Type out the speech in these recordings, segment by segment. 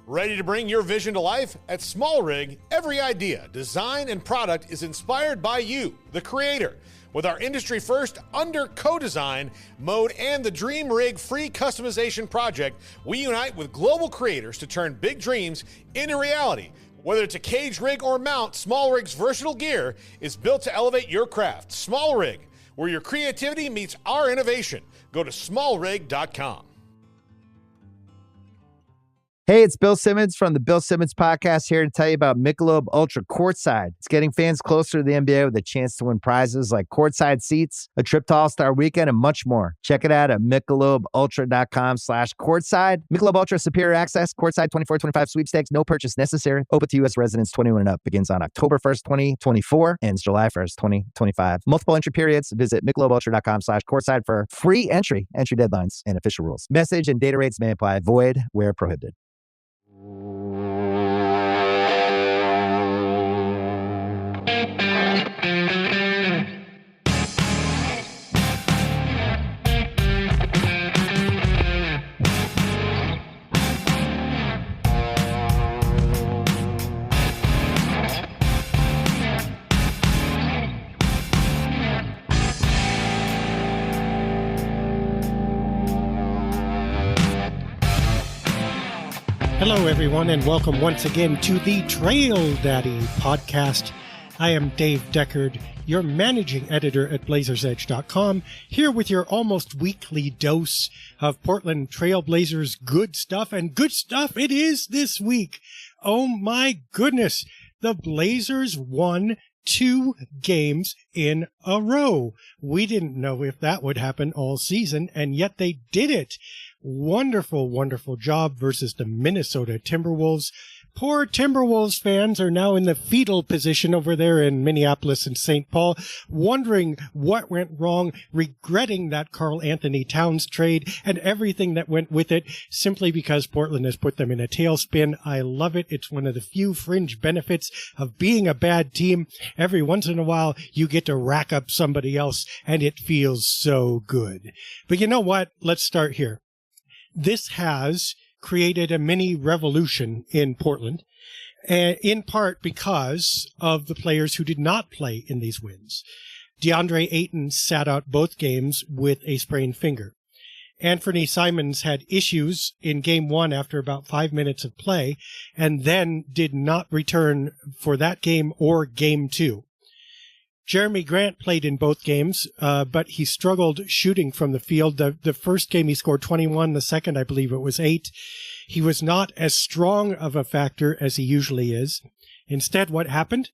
Ready to bring your vision to life? At Small Rig, every idea, design, and product is inspired by you, the creator. With our industry-first under co-design mode and the Dream Rig free customization project, we unite with global creators to turn big dreams into reality. Whether it's a cage rig or mount, Small Rig's versatile gear is built to elevate your craft. Small Rig, where your creativity meets our innovation. Go to smallrig.com. Hey, it's Bill Simmons from the Bill Simmons Podcast here to tell you about Michelob Ultra Courtside. It's getting fans closer to the NBA with a chance to win prizes like courtside seats, a trip to All-Star Weekend, and much more. Check it out at MichelobUltra.com/courtside. Michelob Ultra Superior Access, Courtside 24-25 sweepstakes, no purchase necessary. Open to U.S. residents 21 and up. Begins on October 1st, 2024, ends July 1st, 2025. Multiple entry periods. Visit MichelobUltra.com/courtside for free entry deadlines, and official rules. Message and data rates may apply. Void where prohibited. Hello, everyone, and welcome once again to the Trail Daddy podcast. I am Dave Deckard, your managing editor at BlazersEdge.com, here with your almost weekly dose of Portland Trail Blazers good stuff, and good stuff it is this week. Oh my goodness, the Blazers won 2 games in a row. We didn't know if that would happen all season, and yet they did it. Wonderful, wonderful job versus the Minnesota Timberwolves. Poor Timberwolves fans are now in the fetal position over there in Minneapolis and St. Paul, wondering what went wrong, regretting that Karl Anthony Towns trade and everything that went with it, simply because Portland has put them in a tailspin. I love it. It's one of the few fringe benefits of being a bad team. Every once in a while, you get to rack up somebody else, and it feels so good. But you know what? Let's start here. This has created a mini revolution in Portland, in part because of the players who did not play in these wins. DeAndre Ayton sat out both games with a sprained finger. Anthony Simons had issues in Game 1 after about 5 minutes of play, and then did not return for that game or Game 2. Jeremy Grant played in both games, but he struggled shooting from the field. The first game he scored 21, the second I believe it was 8. He was not as strong of a factor as he usually is. Instead, what happened?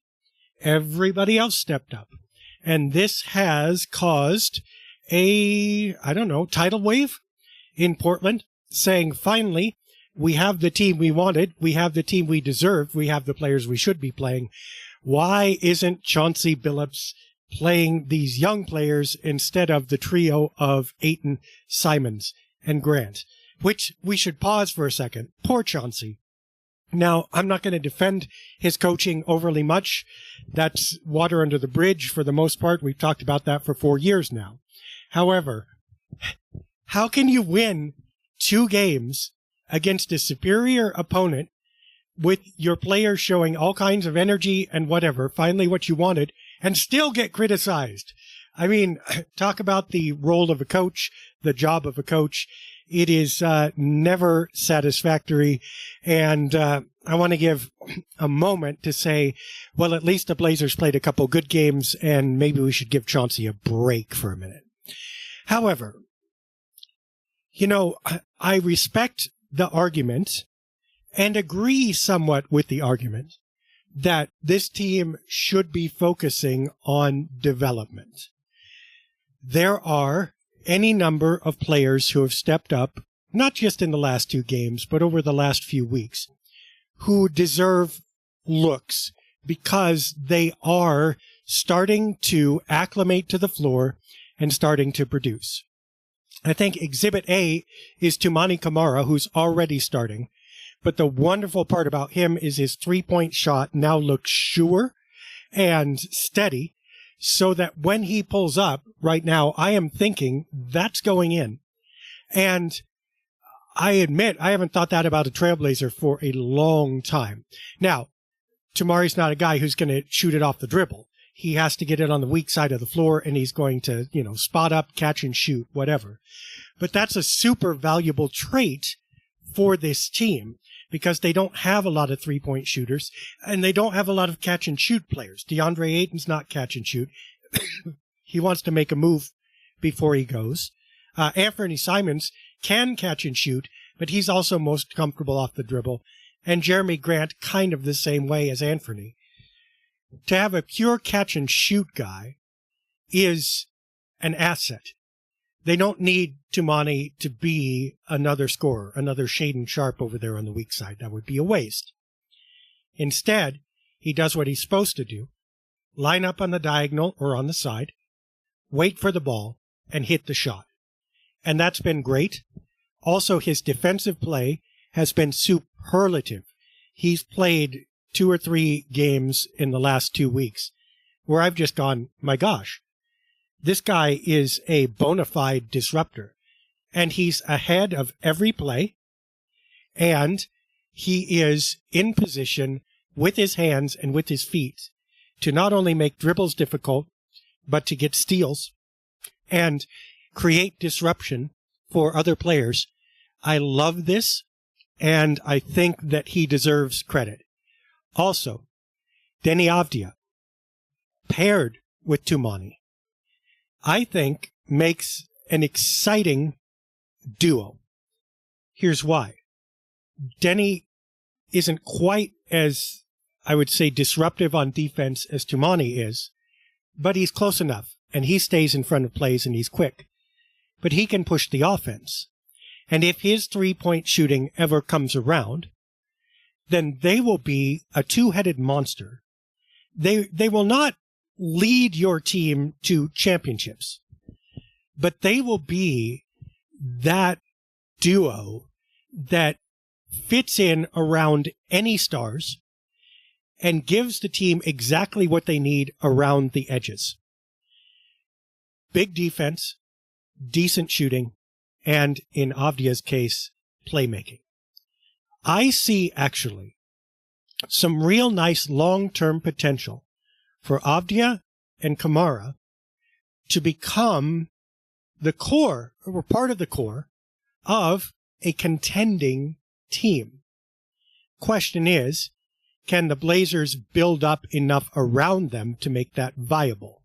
Everybody else stepped up. And this has caused a, tidal wave in Portland, saying, finally, we have the team we wanted, we have the team we deserved, we have the players we should be playing. Why isn't Chauncey Billups playing these young players instead of the trio of Ayton, Simons, and Grant? Which we should pause for a second. Poor Chauncey. Now, I'm not going to defend his coaching overly much. That's water under the bridge for the most part. We've talked about that for 4 years now. However, how can you win 2 games against a superior opponent with your players showing all kinds of energy and whatever, finally what you wanted, and still get criticized? I mean, talk about the role of a coach, the job of a coach. It is never satisfactory. And I want to give a moment to say, well, at least the Blazers played a couple good games, and maybe we should give Chauncey a break for a minute. However, I respect the argument and agree somewhat with the argument that this team should be focusing on development. There are any number of players who have stepped up, not just in the last 2 games, but over the last few weeks, who deserve looks because they are starting to acclimate to the floor and starting to produce. I think Exhibit A is Toumani Camara, who's already starting. But the wonderful part about him is his 3-point shot now looks sure and steady, so that when he pulls up right now, I am thinking that's going in. And I admit I haven't thought that about a Trailblazer for a long time. Now, Tamari's not a guy who's going to shoot it off the dribble. He has to get it on the weak side of the floor, and he's going to, spot up, catch and shoot, whatever. But that's a super valuable trait for this team because they don't have a lot of three-point shooters, and they don't have a lot of catch-and-shoot players. DeAndre Ayton's not catch-and-shoot. He wants to make a move before he goes. Anthony Simons can catch and shoot, but he's also most comfortable off the dribble. And Jeremy Grant kind of the same way as Anthony. To have a pure catch-and-shoot guy is an asset. They don't need Tumani to be another scorer, another Shaedon Sharpe over there on the weak side. That would be a waste. Instead, he does what he's supposed to do. Line up on the diagonal or on the side, wait for the ball, and hit the shot. And that's been great. Also, his defensive play has been superlative. He's played 2 or 3 games in the last 2 weeks where I've just gone, my gosh, this guy is a bona fide disruptor. And he's ahead of every play. And he is in position with his hands and with his feet to not only make dribbles difficult, but to get steals and create disruption for other players. I love this, and I think that he deserves credit. Also, Deni Avdija, paired with Tumani, I think makes an exciting duo. Here's why. Deni isn't quite as, I would say, disruptive on defense as Tumani is, but he's close enough, and he stays in front of plays, and he's quick. But he can push the offense. And if his three-point shooting ever comes around, then they will be a two-headed monster. They will not lead your team to championships, but they will be that duo that fits in around any stars and gives the team exactly what they need around the edges. Big defense, decent shooting, and in Avdija's case, playmaking. I see actually some real nice long-term potential for Avdija and Kamara to become the core, or part of the core, of a contending team. Question is, can the Blazers build up enough around them to make that viable?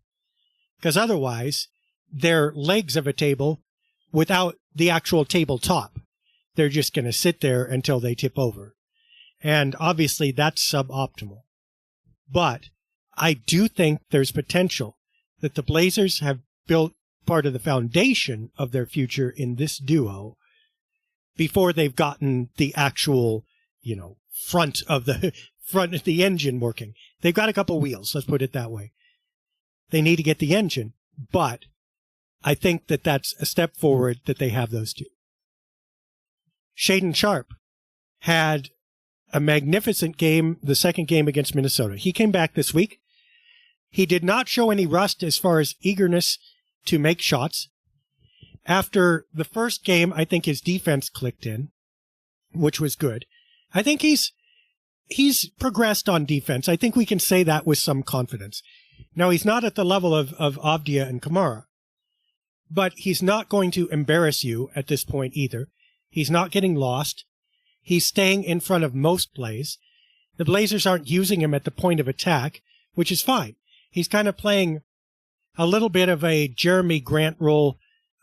Because otherwise, they're legs of a table without the actual tabletop. They're just going to sit there until they tip over. And obviously that's suboptimal. But I do think there's potential that the Blazers have built part of the foundation of their future in this duo before they've gotten the actual, front of the engine working. They've got a couple wheels, let's put it that way. They need to get the engine, but I think that that's a step forward that they have those two. Shaedon Sharpe had a magnificent game, the second game against Minnesota. He came back this week. He did not show any rust as far as eagerness to make shots. After the first game, I think his defense clicked in, which was good. I think he's progressed on defense. I think we can say that with some confidence. Now, he's not at the level of Avdija and Kamara, but he's not going to embarrass you at this point either. He's not getting lost. He's staying in front of most plays. The Blazers aren't using him at the point of attack, which is fine. He's kind of playing a little bit of a Jeremy Grant role,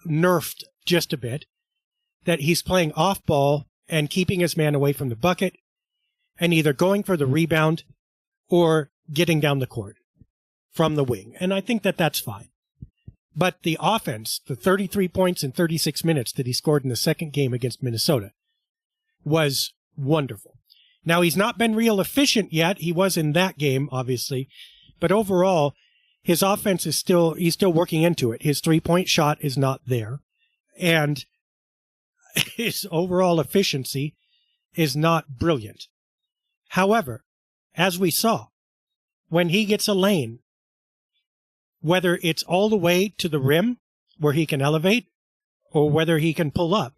nerfed just a bit, that he's playing off ball and keeping his man away from the bucket and either going for the rebound or getting down the court from the wing. And I think that that's fine. But the offense, the 33 points in 36 minutes that he scored in the second game against Minnesota, was wonderful. Now, he's not been real efficient yet. He was in that game, obviously. But overall, his offense is he's still working into it. His three-point shot is not there. And his overall efficiency is not brilliant. However, as we saw, when he gets a lane, whether it's all the way to the rim where he can elevate or whether he can pull up,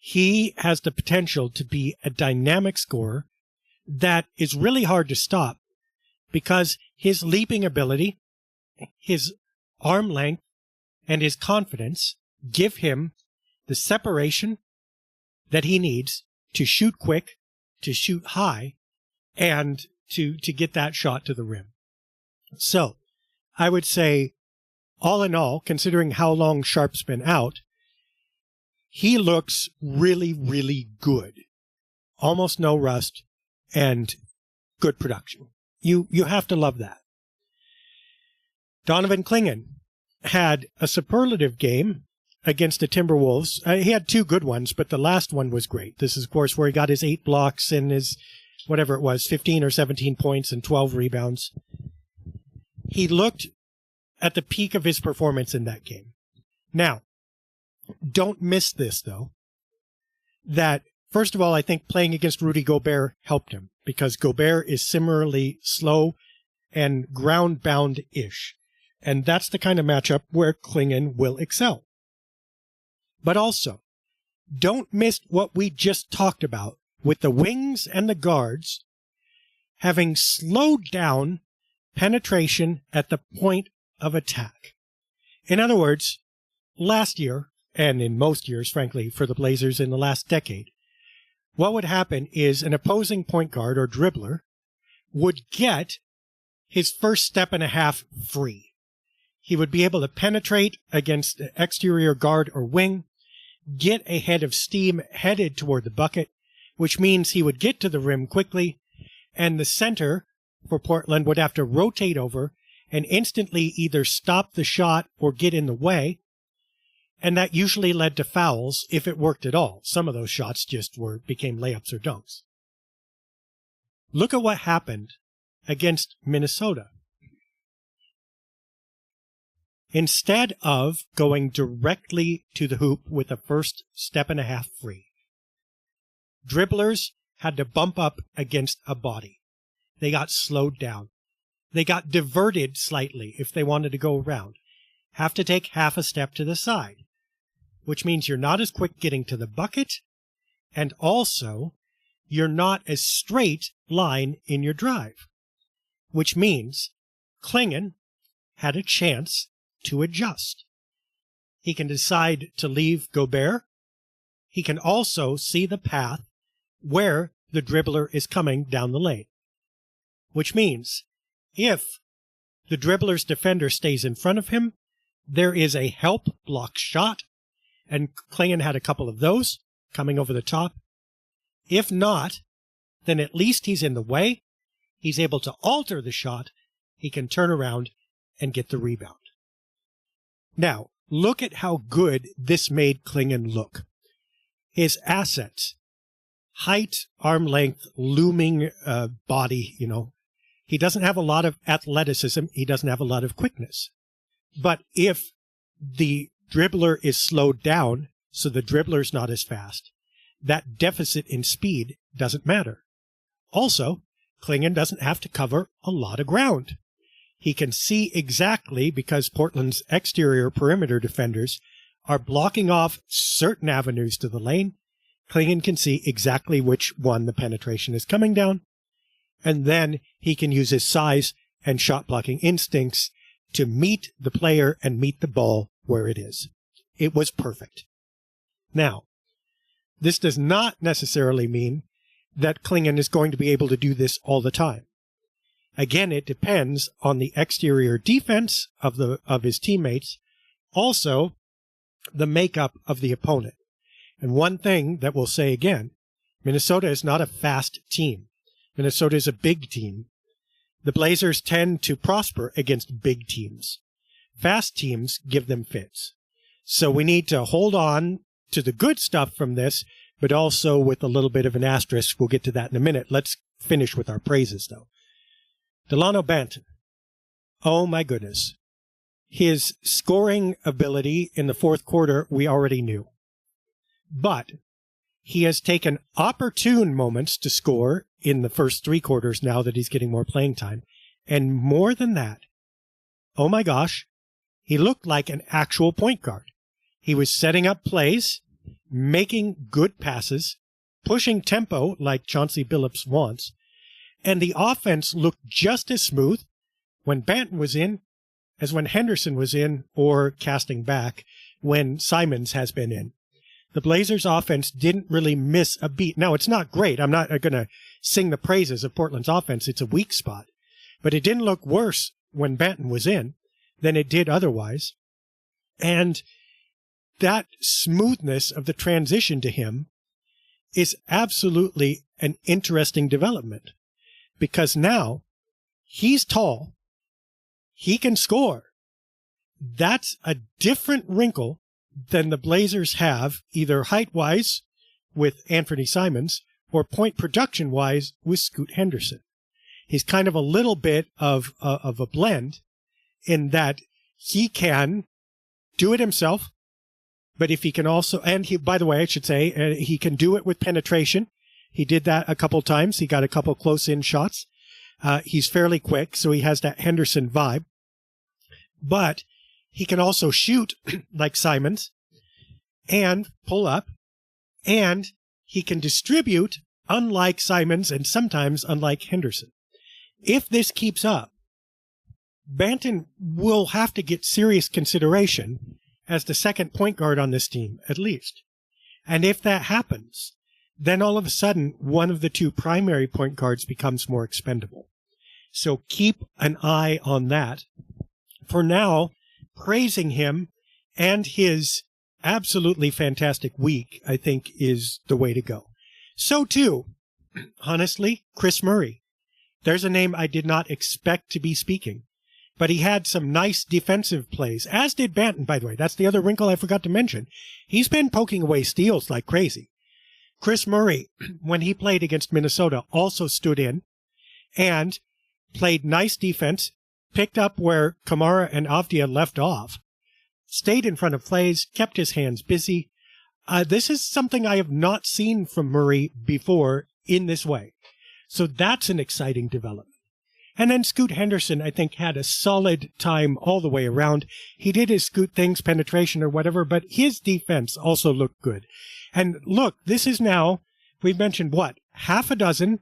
he has the potential to be a dynamic scorer that is really hard to stop because his leaping ability, his arm length, and his confidence give him the separation that he needs to shoot quick, to shoot high, and to get that shot to the rim. So I would say, all in all, considering how long Sharp's been out, he looks really, really good. Almost no rust and good production. You have to love that. Donovan Clingan had a superlative game against the Timberwolves. He had two good ones, but the last one was great. This is, of course, where he got his 8 blocks and his, whatever it was, 15 or 17 points and 12 rebounds. He looked at the peak of his performance in that game. Now, don't miss this, though, that, first of all, I think playing against Rudy Gobert helped him because Gobert is similarly slow and ground-bound-ish. And that's the kind of matchup where Clingan will excel. But also, don't miss what we just talked about with the wings and the guards having slowed down penetration at the point of attack. In other words, last year, and in most years, frankly, for the Blazers in the last decade, what would happen is an opposing point guard or dribbler would get his first step and a half free. He would be able to penetrate against the exterior guard or wing, get a head of steam headed toward the bucket, which means he would get to the rim quickly, and the center for Portland would have to rotate over and instantly either stop the shot or get in the way, and that usually led to fouls if it worked at all. Some of those shots just became layups or dunks. Look at what happened against Minnesota. Instead of going directly to the hoop with a first step and a half free, dribblers had to bump up against a body. They got slowed down. They got diverted slightly if they wanted to go around. Have to take half a step to the side, which means you're not as quick getting to the bucket, and also you're not as straight line in your drive, which means Clingan had a chance to adjust. He can decide to leave Gobert. He can also see the path where the dribbler is coming down the lane, which means if the dribbler's defender stays in front of him, there is a help block shot, and Clingan had a couple of those coming over the top. If not, then at least he's in the way. He's able to alter the shot. He can turn around and get the rebound. Now, look at how good this made Clingan look. His assets, height, arm length, looming body, He doesn't have a lot of athleticism. He doesn't have a lot of quickness. But if the dribbler is slowed down, so the dribbler's not as fast, that deficit in speed doesn't matter. Also, Clingan doesn't have to cover a lot of ground. He can see exactly, because Portland's exterior perimeter defenders are blocking off certain avenues to the lane. Clingan can see exactly which one the penetration is coming down, and then he can use his size and shot blocking instincts to meet the player and meet the ball where it is. It was perfect. Now, this does not necessarily mean that Clingan is going to be able to do this all the time. Again, it depends on the exterior defense of his teammates, also the makeup of the opponent. And one thing that we'll say again, Minnesota is not a fast team. Minnesota is a big team. The Blazers tend to prosper against big teams. Fast teams give them fits. So we need to hold on to the good stuff from this, but also with a little bit of an asterisk. We'll get to that in a minute. Let's finish with our praises, though. Delano Banton. Oh, my goodness. His scoring ability in the fourth quarter, we already knew. But he has taken opportune moments to score in the first 3 quarters now that he's getting more playing time. And more than that, oh my gosh, he looked like an actual point guard. He was setting up plays, making good passes, pushing tempo like Chauncey Billups wants, and the offense looked just as smooth when Banton was in as when Henderson was in or casting back when Simons has been in. The Blazers offense didn't really miss a beat. Now, it's not great. I'm not going to sing the praises of Portland's offense. It's a weak spot. But it didn't look worse when Banton was in than it did otherwise. And that smoothness of the transition to him is absolutely an interesting development, because now he's tall. He can score. That's a different wrinkle than the Blazers have, either height-wise with Anthony Simons or point production-wise with Scoot Henderson. He's kind of a little bit of a blend in that he can do it himself, but if he can also, and he, by the way, I should say, he can do it with penetration. He did that a couple times. He got a couple close-in shots. He's fairly quick, so he has that Henderson vibe. But he can also shoot like Simons and pull up, and he can distribute unlike Simons and sometimes unlike Henderson. If this keeps up, Banton will have to get serious consideration as the second point guard on this team, at least. And if that happens, then all of a sudden, one of the two primary point guards becomes more expendable. So keep an eye on that. For now, praising him and his absolutely fantastic week, I think, is the way to go. So, too, honestly, Chris Murray. There's a name I did not expect to be speaking, but he had some nice defensive plays, as did Banton, by the way. That's the other wrinkle I forgot to mention. He's been poking away steals like crazy. Chris Murray, when he played against Minnesota, also stood in and played nice defense, picked up where Kamara and Avdia left off, stayed in front of plays, kept his hands busy. This is something I have not seen from Murray before in this way. So that's an exciting development. And then Scoot Henderson, I think, had a solid time all the way around. He did his Scoot things, penetration or whatever, but his defense also looked good. And look, this is now, we've mentioned what, half a dozen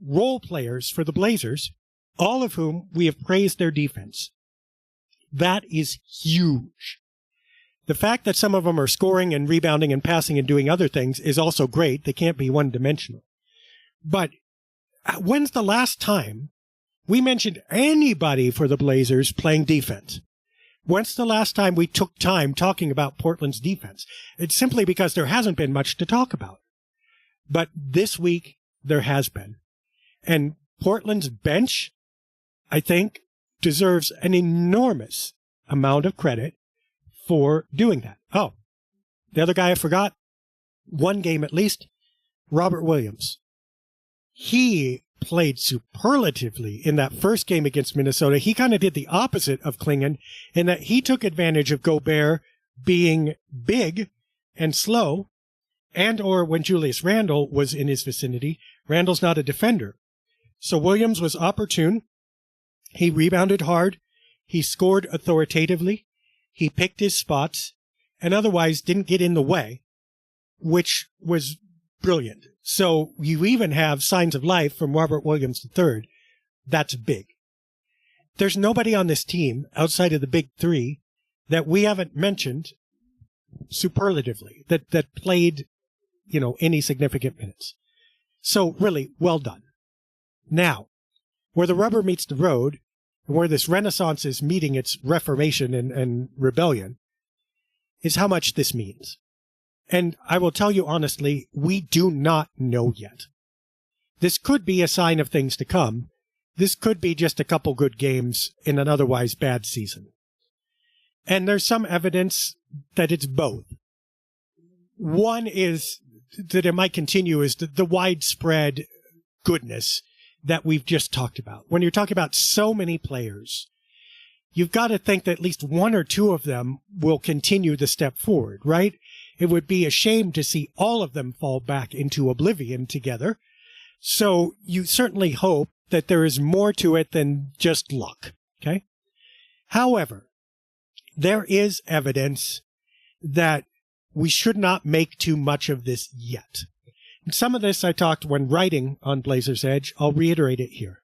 role players for the Blazers, all of whom we have praised their defense. That is huge. The fact that some of them are scoring and rebounding and passing and doing other things is also great. They can't be one-dimensional. But when's the last time we mentioned anybody for the Blazers playing defense? When's the last time we took time talking about Portland's defense? It's simply because there hasn't been much to talk about. But this week, there has been. And Portland's bench, I think, deserves an enormous amount of credit for doing that. Oh, the other guy I forgot, one game at least, Robert Williams. He played superlatively in that first game against Minnesota. He kind of did the opposite of Klingon in that he took advantage of Gobert being big and slow, and or when Julius Randle was in his vicinity. Randle's not a defender. So Williams was opportune. He rebounded hard. He scored authoritatively. He picked his spots and otherwise didn't get in the way, which was brilliant. So you even have signs of life from Robert Williams III. That's big. There's nobody on this team outside of the big three that we haven't mentioned superlatively that played, any significant minutes. So really, well done. Now, where the rubber meets the road, and where this renaissance is meeting its reformation and rebellion, is how much this means. And I will tell you honestly, we do not know yet. This could be a sign of things to come. This could be just a couple good games in an otherwise bad season. And there's some evidence that it's both. One is that it might continue is the widespread goodness that we've just talked about. When you're talking about so many players, you've got to think that at least one or two of them will continue the step forward, right? It would be a shame to see all of them fall back into oblivion together. So you certainly hope that there is more to it than just luck, okay? However, there is evidence that we should not make too much of this yet. And some of this I talked when writing on Blazers Edge. I'll reiterate it here.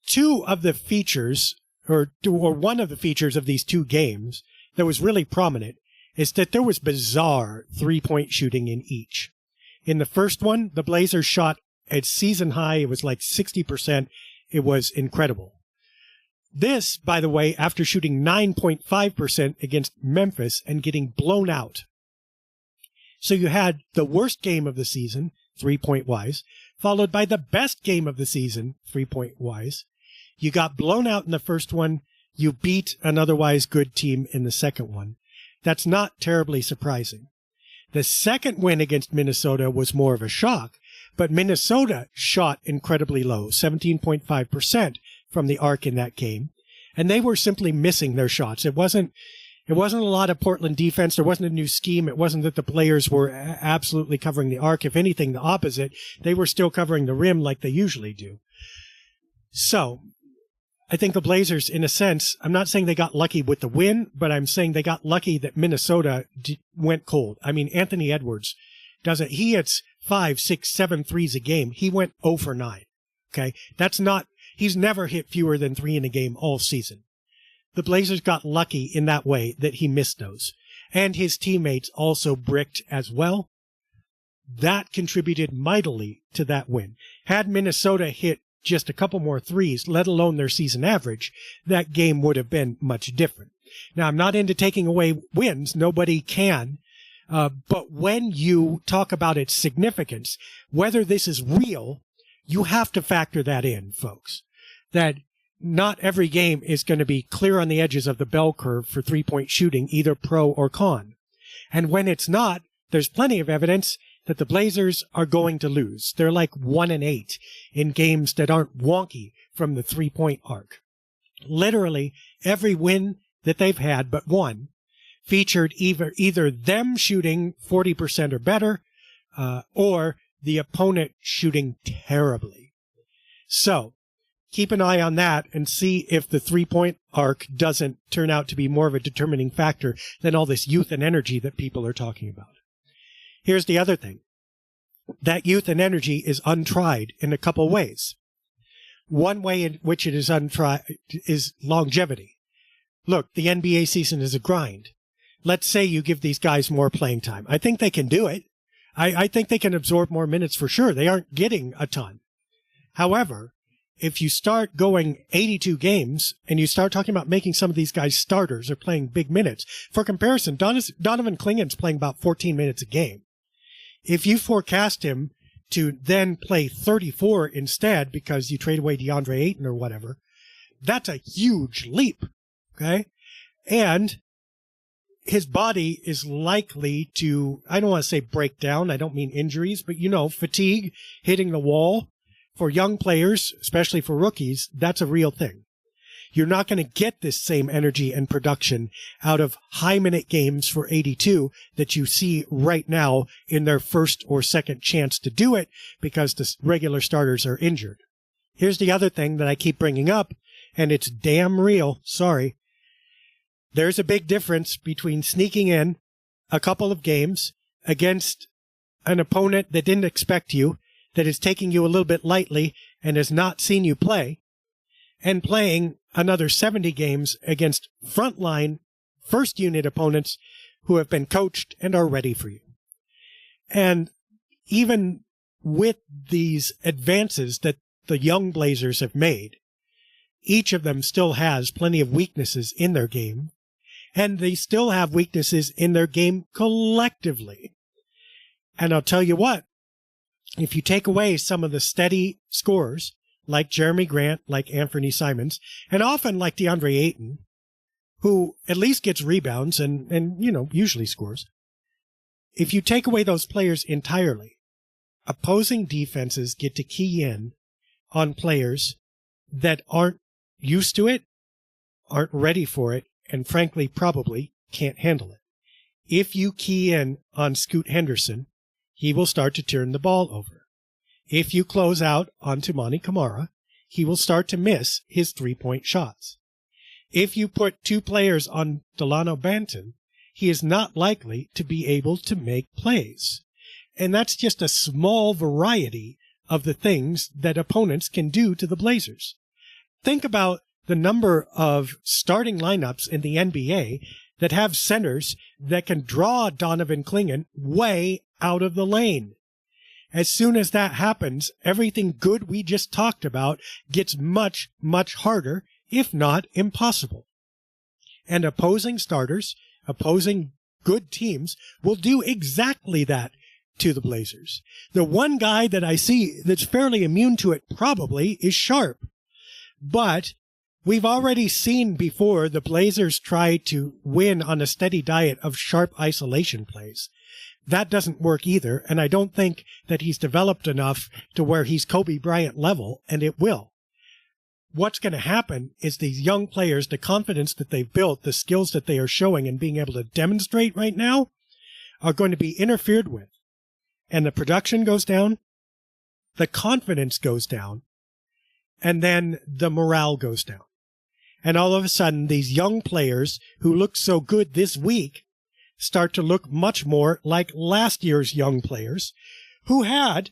Two of the features, or one of the features of these two games that was really prominent is that there was bizarre three-point shooting in each. In the first one, the Blazers shot at season high. It was like 60%. It was incredible. This, by the way, after shooting 9.5% against Memphis and getting blown out. So you had the worst game of the season, three-point-wise, followed by the best game of the season, three-point-wise. You got blown out in the first one. You beat an otherwise good team in the second one. That's not terribly surprising. The second win against Minnesota was more of a shock, but Minnesota shot incredibly low, 17.5% from the arc in that game, and they were simply missing their shots. It wasn't a lot of Portland defense. There wasn't a new scheme. It wasn't that the players were absolutely covering the arc. If anything, the opposite. They were still covering the rim like they usually do. So I think the Blazers, in a sense, I'm not saying they got lucky with the win, but I'm saying they got lucky that Minnesota went cold. I mean, Anthony Edwards doesn't. He hits 5, 6, 7 threes a game. He went 0 for 9. Okay, he's never hit fewer than 3 in a game all season. The Blazers got lucky in that way that he missed those. And his teammates also bricked as well. That contributed mightily to that win. Had Minnesota hit just a couple more threes, let alone their season average, that game would have been much different. Now, I'm not into taking away wins. Nobody can. But when you talk about its significance, whether this is real, you have to factor that in, folks. That not every game is going to be clear on the edges of the bell curve for three-point shooting, either pro or con. And when it's not, there's plenty of evidence that the Blazers are going to lose. They're like 1-8 in games that aren't wonky from the three-point arc. Literally, every win that they've had but one featured either them shooting 40% or better, or the opponent shooting terribly. So, keep an eye on that and see if the three-point arc doesn't turn out to be more of a determining factor than all this youth and energy that people are talking about. Here's the other thing. That youth and energy is untried in a couple ways. One way in which it is untried is longevity. Look, the NBA season is a grind. Let's say you give these guys more playing time. I think they can do it. I think they can absorb more minutes for sure. They aren't getting a ton. However, if you start going 82 games and you start talking about making some of these guys starters or playing big minutes, for comparison, Donovan Clingan's playing about 14 minutes a game. If you forecast him to then play 34 instead because you trade away DeAndre Ayton or whatever, that's a huge leap, okay? And his body is likely to, I don't want to say break down, I don't mean injuries, but fatigue, hitting the wall. For young players, especially for rookies, that's a real thing. You're not going to get this same energy and production out of high-minute games for 82 that you see right now in their first or second chance to do it because the regular starters are injured. Here's the other thing that I keep bringing up, and it's damn real, sorry. There's a big difference between sneaking in a couple of games against an opponent that didn't expect you, that is taking you a little bit lightly and has not seen you play, and playing another 70 games against frontline, first-unit opponents who have been coached and are ready for you. And even with these advances that the young Blazers have made, each of them still has plenty of weaknesses in their game, and they still have weaknesses in their game collectively. And I'll tell you what, if you take away some of the steady scorers, like Jeremy Grant, like Anthony Simons, and often like DeAndre Ayton, who at least gets rebounds and usually scores. If you take away those players entirely, opposing defenses get to key in on players that aren't used to it, aren't ready for it, and frankly probably can't handle it. If you key in on Scoot Henderson, he will start to turn the ball over. If you close out on Toumani Camara, he will start to miss his three-point shots. If you put two players on Delano Banton, he is not likely to be able to make plays. And that's just a small variety of the things that opponents can do to the Blazers. Think about the number of starting lineups in the NBA that have centers that can draw Donovan Clingan way out of the lane. As soon as that happens, everything good we just talked about gets much, much harder, if not impossible. And opposing starters, opposing good teams, will do exactly that to the Blazers. The one guy that I see that's fairly immune to it probably is Sharp. But we've already seen before the Blazers try to win on a steady diet of sharp isolation plays. That doesn't work either, and I don't think that he's developed enough to where he's Kobe Bryant level, and it will. What's going to happen is these young players, the confidence that they've built, the skills that they are showing and being able to demonstrate right now, are going to be interfered with. And the production goes down, the confidence goes down, and then the morale goes down. And all of a sudden, these young players who looked so good this week start to look much more like last year's young players who had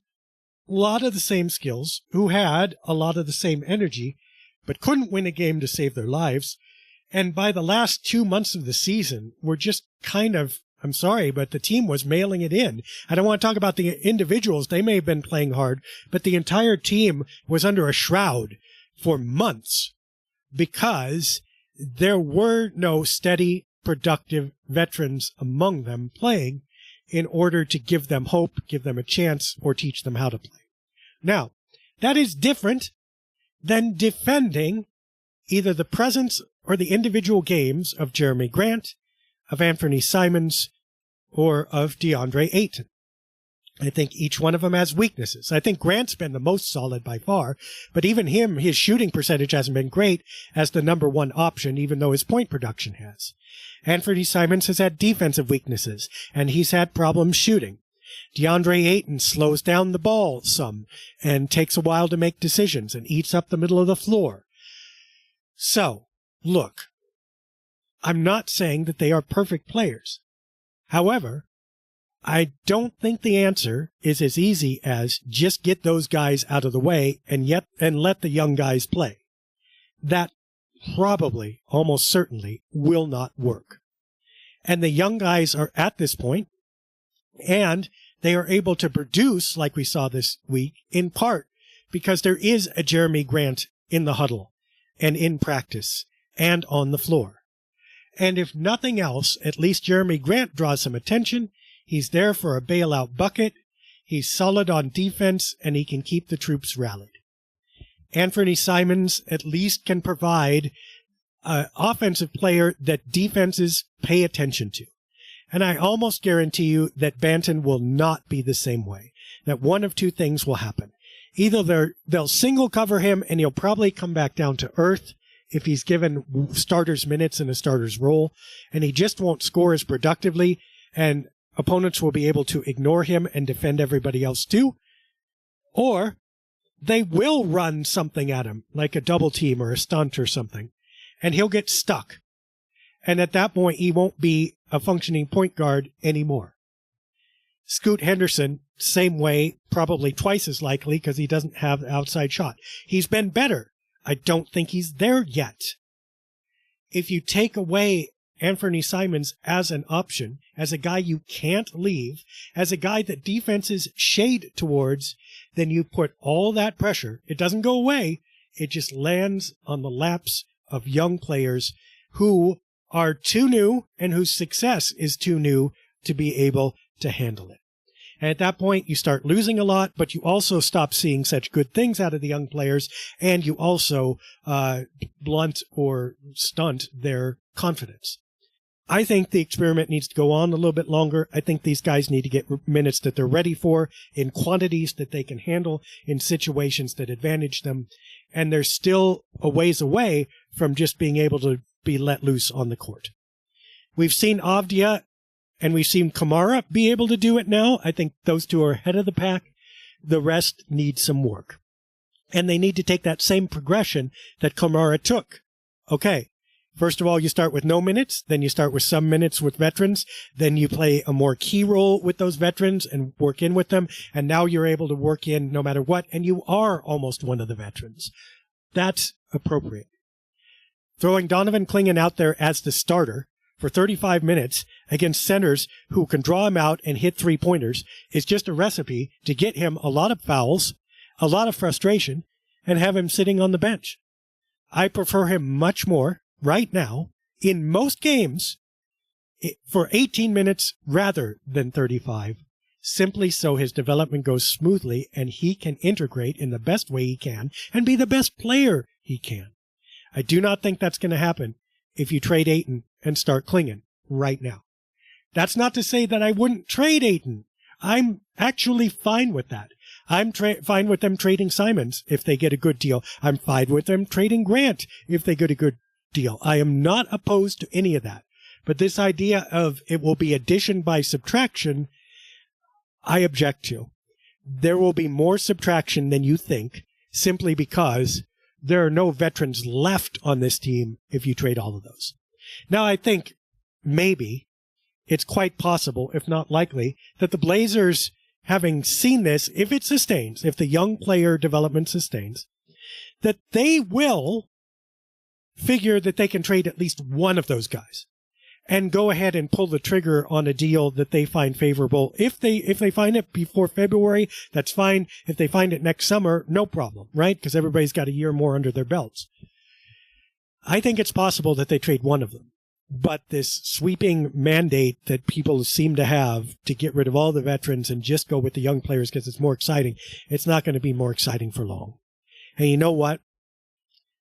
a lot of the same skills, who had a lot of the same energy, but couldn't win a game to save their lives. And by the last 2 months of the season, were just kind of, I'm sorry, but the team was mailing it in. I don't want to talk about the individuals. They may have been playing hard, but the entire team was under a shroud for months because there were no steady, productive veterans among them playing in order to give them hope, give them a chance, or teach them how to play. Now, that is different than defending either the presence or the individual games of Jeremy Grant, of Anthony Simons, or of DeAndre Ayton. I think each one of them has weaknesses. I think Grant's been the most solid by far, but even him, his shooting percentage hasn't been great as the number one option, even though his point production has. Anthony Simons has had defensive weaknesses, and he's had problems shooting. DeAndre Ayton slows down the ball some and takes a while to make decisions and eats up the middle of the floor. So, look, I'm not saying that they are perfect players. However, I don't think the answer is as easy as just get those guys out of the way and let the young guys play. That probably, almost certainly, will not work. And the young guys are at this point, and they are able to produce, like we saw this week, in part because there is a Jeremy Grant in the huddle and in practice and on the floor. And if nothing else, at least Jeremy Grant draws some attention. He's there for a bailout bucket. He's solid on defense, and he can keep the troops rallied. Anthony Simons at least can provide an offensive player that defenses pay attention to. And I almost guarantee you that Banton will not be the same way. That one of two things will happen. Either they'll single cover him, and he'll probably come back down to earth if he's given starters minutes in a starter's role, and he just won't score as productively, and opponents will be able to ignore him and defend everybody else too. Or they will run something at him, like a double team or a stunt or something, and he'll get stuck. And at that point, he won't be a functioning point guard anymore. Scoot Henderson, same way, probably twice as likely because he doesn't have the outside shot. He's been better. I don't think he's there yet. If you take away Anthony Simons as an option, as a guy you can't leave, as a guy that defenses shade towards, then you put all that pressure. It doesn't go away. It just lands on the laps of young players who are too new and whose success is too new to be able to handle it. And at that point, you start losing a lot, but you also stop seeing such good things out of the young players, and you also blunt or stunt their confidence. I think the experiment needs to go on a little bit longer. I think these guys need to get minutes that they're ready for, in quantities that they can handle, in situations that advantage them. And they're still a ways away from just being able to be let loose on the court. We've seen Avdia and we've seen Kamara be able to do it now. I think those two are ahead of the pack. The rest need some work. And they need to take that same progression that Kamara took. Okay, First of all, you start with no minutes, then you start with some minutes with veterans, then you play a more key role with those veterans and work in with them, and now you're able to work in no matter what, and you are almost one of the veterans. That's appropriate. Throwing Donovan Clingan out there as the starter for 35 minutes against centers who can draw him out and hit three-pointers is just a recipe to get him a lot of fouls, a lot of frustration, and have him sitting on the bench. I prefer him much more right now in most games for 18 minutes rather than 35, simply so his development goes smoothly and he can integrate in the best way he can and be the best player he can. I do not think that's going to happen if you trade Ayton and start Clingan right now. That's not to say that I wouldn't trade Ayton. I'm actually fine with that. I'm fine with them trading Simons if they get a good deal. I'm fine with them trading Grant if they get a good deal. I am not opposed to any of that. But this idea of it will be addition by subtraction, I object to. There will be more subtraction than you think simply because there are no veterans left on this team if you trade all of those. Now, I think maybe it's quite possible, if not likely, that the Blazers, having seen this, if it sustains, if the young player development sustains, that they will figure that they can trade at least one of those guys and go ahead and pull the trigger on a deal that they find favorable. If they find it before February, that's fine. If they find it next summer, no problem, right? Because everybody's got a year more under their belts. I think it's possible that they trade one of them. But this sweeping mandate that people seem to have to get rid of all the veterans and just go with the young players because it's more exciting, it's not going to be more exciting for long. And you know what?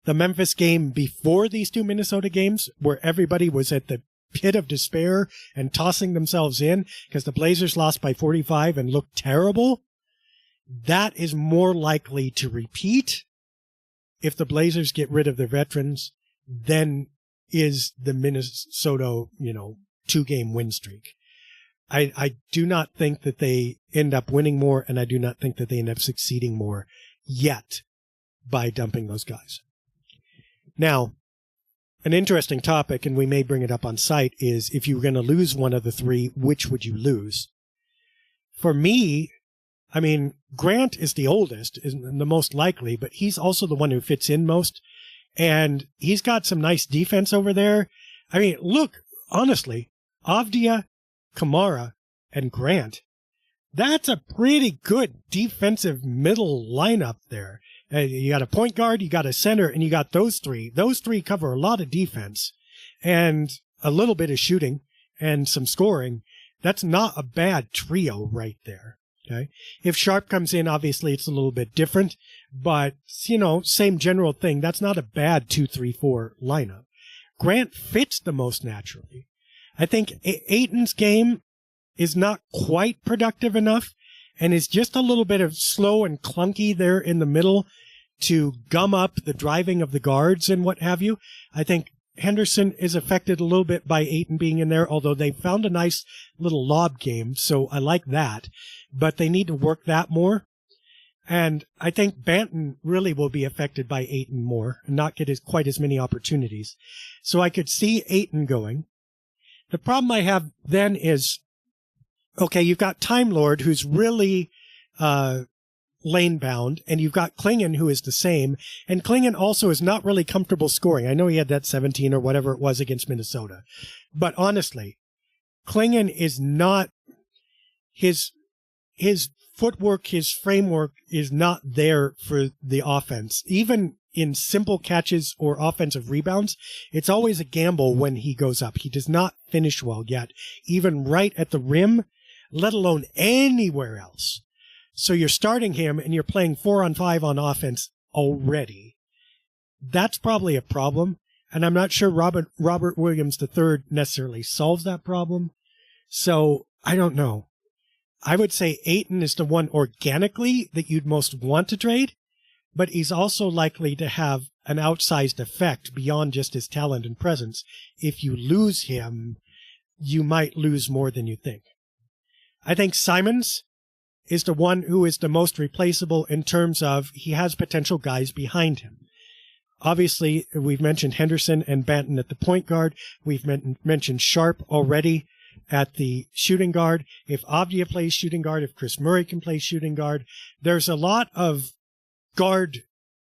The Memphis game before these two Minnesota games, where everybody was at the pit of despair and tossing themselves in because the Blazers lost by 45 and looked terrible, that is more likely to repeat if the Blazers get rid of their veterans than is the Minnesota, 2-game win streak. I do not think that they end up winning more, and I do not think that they end up succeeding more yet by dumping those guys. Now, an interesting topic, and we may bring it up on site, is if you were going to lose one of the three, which would you lose? For me, Grant is the oldest, is the most likely, but he's also the one who fits in most. And he's got some nice defense over there. Look, honestly, Avdia, Kamara, and Grant, that's a pretty good defensive middle lineup there. You got a point guard, you got a center, and you got those three. Those three cover a lot of defense and a little bit of shooting and some scoring. That's not a bad trio right there. Okay. If Sharp comes in, obviously it's a little bit different, but, same general thing. That's not a bad 2-3-4 lineup. Grant fits the most naturally. I think Ayton's game is not quite productive enough and is just a little bit of slow and clunky there in the middle to gum up the driving of the guards and what have you. I think Henderson is affected a little bit by Ayton being in there, although they found a nice little lob game, so I like that. But they need to work that more. And I think Banton really will be affected by Ayton more and not get quite as many opportunities. So I could see Ayton going. The problem I have then is, okay, you've got Time Lord, who's really lane bound, and you've got Clingan, who is the same. And Clingan also is not really comfortable scoring. I know he had that 17 or whatever it was against Minnesota. But honestly, Clingan is not his footwork, his framework is not there for the offense. Even in simple catches or offensive rebounds, it's always a gamble when he goes up. He does not finish well yet, even right at the rim, let alone anywhere else. So you're starting him and you're playing 4-on-5 on offense already. That's probably a problem. And I'm not sure Robert Williams III necessarily solves that problem. So I don't know. I would say Ayton is the one organically that you'd most want to trade, but he's also likely to have an outsized effect beyond just his talent and presence. If you lose him, you might lose more than you think. I think Simons is the one who is the most replaceable in terms of he has potential guys behind him. Obviously, we've mentioned Henderson and Banton at the point guard. We've mentioned Sharp already at the shooting guard. If Avdia plays shooting guard, if Chris Murray can play shooting guard, there's a lot of guard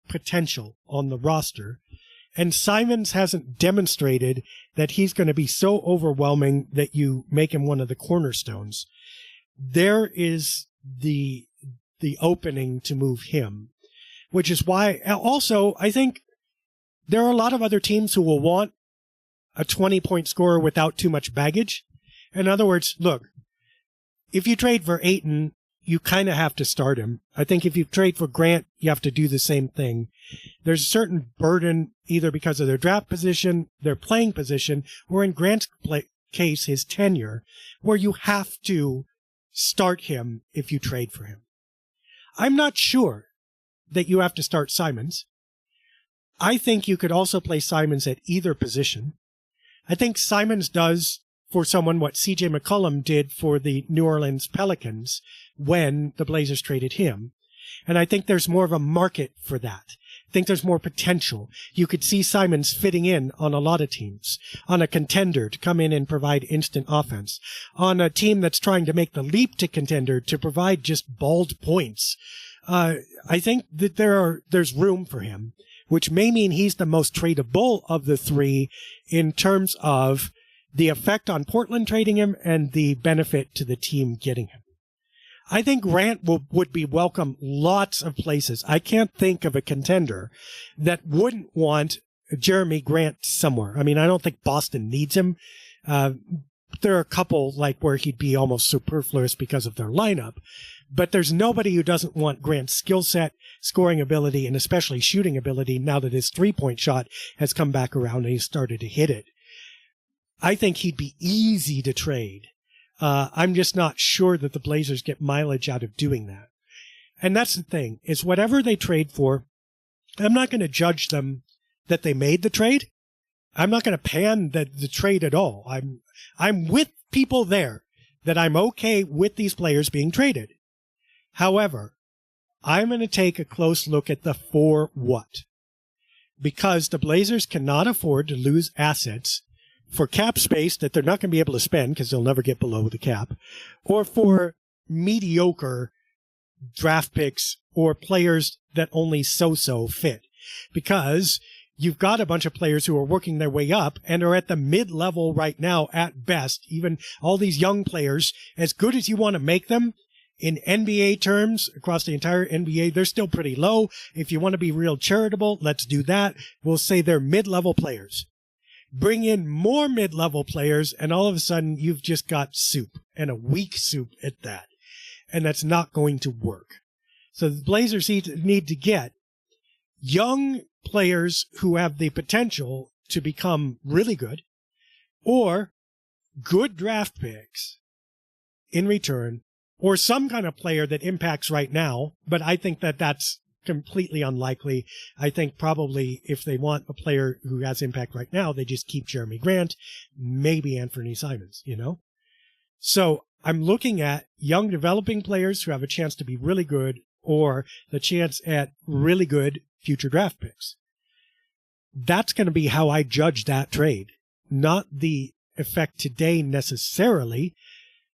potential on the roster. And Simons hasn't demonstrated that he's going to be so overwhelming that you make him one of the cornerstones. There is the opening to move him, which is why also I think there are a lot of other teams who will want a 20-point scorer without too much baggage. In other words, look, if you trade for Ayton, you kind of have to start him. I think if you trade for Grant, you have to do the same thing. There's a certain burden either because of their draft position, their playing position, or in Grant's case, his tenure, where you have to start him if you trade for him. I'm not sure that you have to start Simons. I think you could also play Simons at either position. I think Simons does for someone what C.J. McCollum did for the New Orleans Pelicans when the Blazers traded him. And I think there's more of a market for that. I think there's more potential. You could see Simons fitting in on a lot of teams, on a contender to come in and provide instant offense, on a team that's trying to make the leap to contender to provide just bald points. I think that there's room for him, which may mean he's the most tradable of the three in terms of the effect on Portland trading him and the benefit to the team getting him. I think Grant would be welcome lots of places. I can't think of a contender that wouldn't want Jeremy Grant somewhere. I mean, I don't think Boston needs him. There are a couple like where he'd be almost superfluous because of their lineup, but there's nobody who doesn't want Grant's skill set, scoring ability, and especially shooting ability now that his three-point shot has come back around and he's started to hit it. I think he'd be easy to trade. I'm just not sure that the Blazers get mileage out of doing that. And that's the thing, is whatever they trade for, I'm not going to judge them that they made the trade. I'm not going to pan the trade at all. I'm with people there that I'm okay with these players being traded. However, I'm going to take a close look at the for what. Because the Blazers cannot afford to lose assets for cap space that they're not going to be able to spend because they'll never get below the cap, or for mediocre draft picks or players that only so-so fit. Because you've got a bunch of players who are working their way up and are at the mid-level right now at best. Even all these young players, as good as you want to make them, in NBA terms, across the entire NBA, they're still pretty low. If you want to be real charitable, let's do that. We'll say they're mid-level players. Bring in more mid-level players, and all of a sudden you've just got soup, and a weak soup at that. And that's not going to work. So the Blazers need to get young players who have the potential to become really good, or good draft picks in return, or some kind of player that impacts right now, but I think that that's completely unlikely. I think probably if they want a player who has impact right now, they just keep Jeremy Grant, maybe Anthony Simons, you know? So I'm looking at young developing players who have a chance to be really good, or the chance at really good future draft picks. That's going to be how I judge that trade, not the effect today necessarily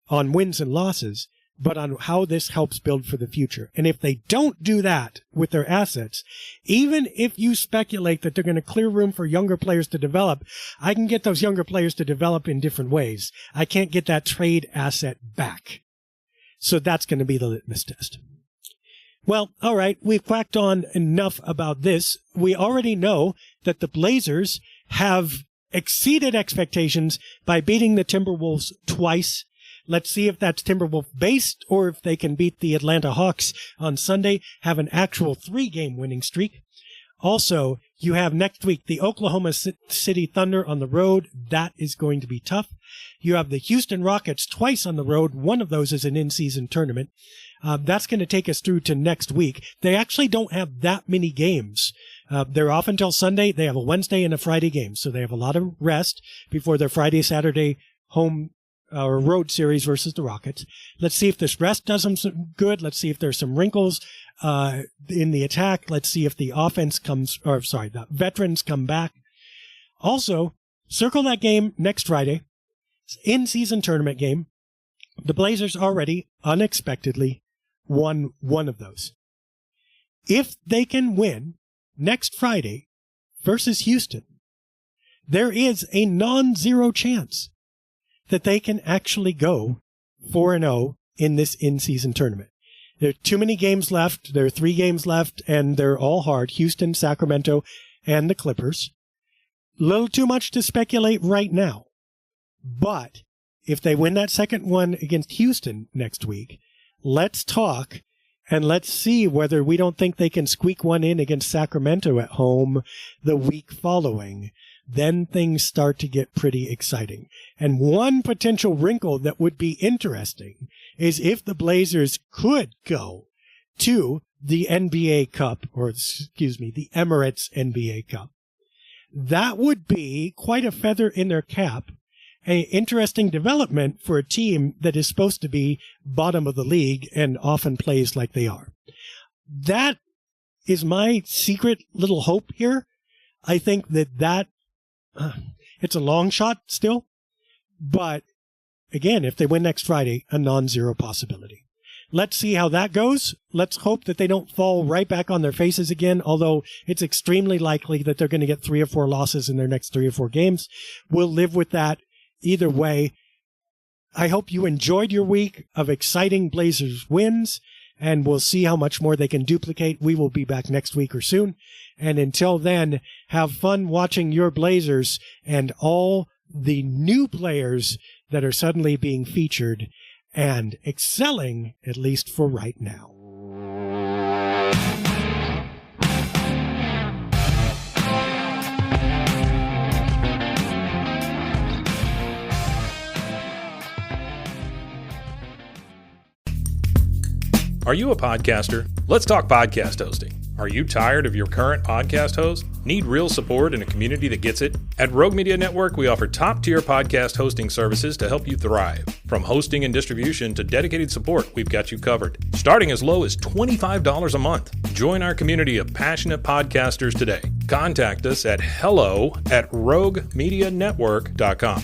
on wins and losses, but on how this helps build for the future. And if they don't do that with their assets, even if you speculate that they're going to clear room for younger players to develop, I can get those younger players to develop in different ways. I can't get that trade asset back. So that's going to be the litmus test. Well, all right, we've quacked on enough about this. We already know that the Blazers have exceeded expectations by beating the Timberwolves twice. Let's see if that's Timberwolf-based or if they can beat the Atlanta Hawks on Sunday, have an actual 3-game winning streak. Also, you have next week the Oklahoma City Thunder on the road. That is going to be tough. You have the Houston Rockets twice on the road. One of those is an in-season tournament. That's going to take us through to next week. They actually don't have that many games. They're off until Sunday. They have a Wednesday and a Friday game, so they have a lot of rest before their Friday, Saturday home or road series versus the Rockets. Let's see if this rest does them some good. Let's see if there's some wrinkles in the attack. Let's see if the the veterans come back. Also, circle that game next Friday. It's an in-season tournament game. The Blazers already, unexpectedly, won one of those. If they can win next Friday versus Houston, there is a non-zero chance that they can actually go 4-0 in this in-season tournament. There are too many games left. There are 3 games left, and they're all hard. Houston, Sacramento, and the Clippers. A little too much to speculate right now. But if they win that second one against Houston next week, let's talk and let's see whether we don't think they can squeak one in against Sacramento at home the week following. Then things start to get pretty exciting. And one potential wrinkle that would be interesting is if the Blazers could go to the NBA Cup, the Emirates NBA Cup. That would be quite a feather in their cap, an interesting development for a team that is supposed to be bottom of the league and often plays like they are. That is my secret little hope here. I think that it's a long shot still, but again, if they win next Friday, a non-zero possibility. Let's see how that goes. Let's hope that they don't fall right back on their faces again, although it's extremely likely that they're going to get 3 or 4 losses in their next 3 or 4 games. We'll live with that either way. I hope you enjoyed your week of exciting Blazers wins, and we'll see how much more they can duplicate. We will be back next week or soon. And until then, have fun watching your Blazers and all the new players that are suddenly being featured and excelling, at least for right now. Are you a podcaster? Let's talk podcast hosting. Are you tired of your current podcast host? Need real support in a community that gets it? At Rogue Media Network, we offer top-tier podcast hosting services to help you thrive. From hosting and distribution to dedicated support, we've got you covered. Starting as low as $25 a month. Join our community of passionate podcasters today. Contact us at hello@roguemedianetwork.com.